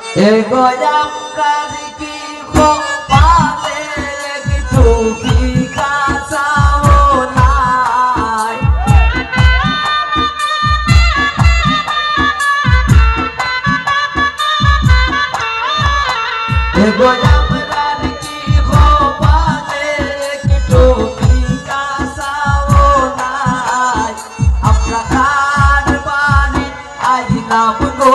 এগো আমরা কি পালে কিছু ভিক্ষা চাও নাই এগো আমরা কি পালে কিছু ভিক্ষা চাও নাই আমরা খার বাড়ি আইলাম গো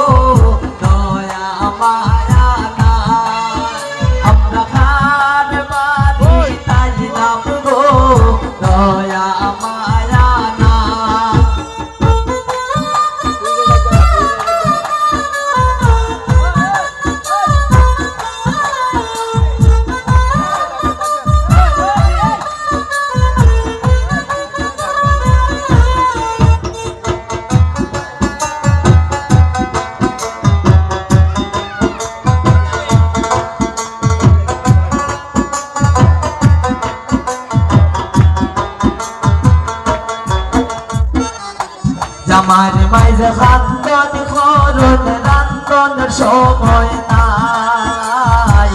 আমার মাইজে খান্দন খরণ রান্দনের সময় নাই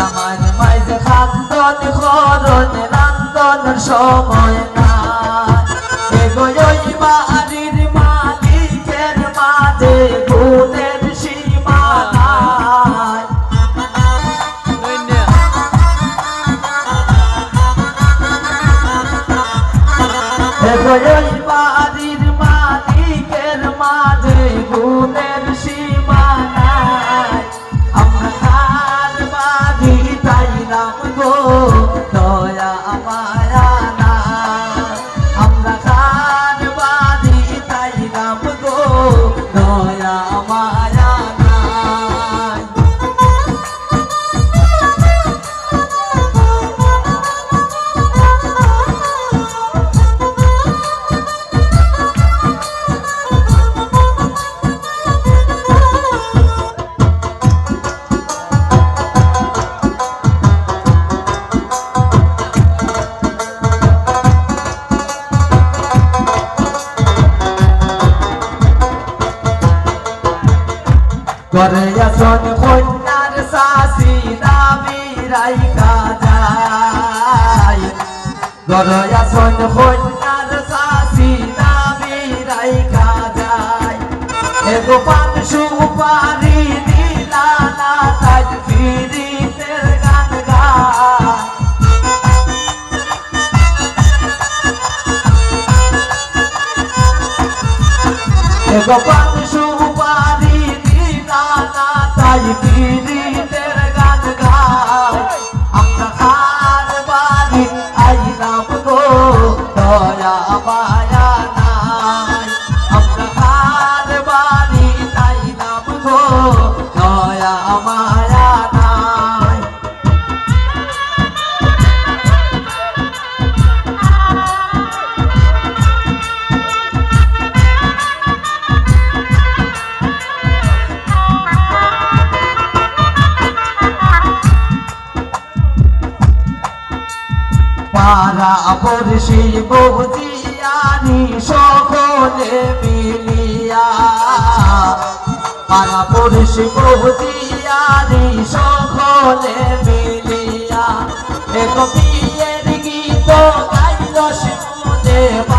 আমার মাইজে খান্দন খরণ রান্দনের সময় নাই এগোই বাড়ির মালিকের মাঝে গুণের সীমা নাই এগোই বাড়ির মালিকের মাঝে গুণের সীমা নাই আমরা খার বাড়ি তাইলাম গো দয়া মায়া নাই আমরা খার বাড়ি তাইলাম গো দয়া মায়া নাই করে আসন কন্যার শাসি দাবি রাইকা যায় করে আসন কন্যার শাসি দাবি রাইকা যায় এগো পান সুপারি দিলা না তাজ ফিরিতের গান গায় এগো পান সুপারি তাই ফিরিতের গান গায় আমরা খার বাড়ি আইলাম গো দয়া মায়া নাই আমরা খার বাড়ি আইলাম গো দয়া মায়া নাই পাড়া পড়শি বৌদিয়ানি সকলে মিলিয়া পাড়া পড়শি বৌদিয়ানি সকলে মিলিয়া এক বিয়ের গীত গাইল শিবদেব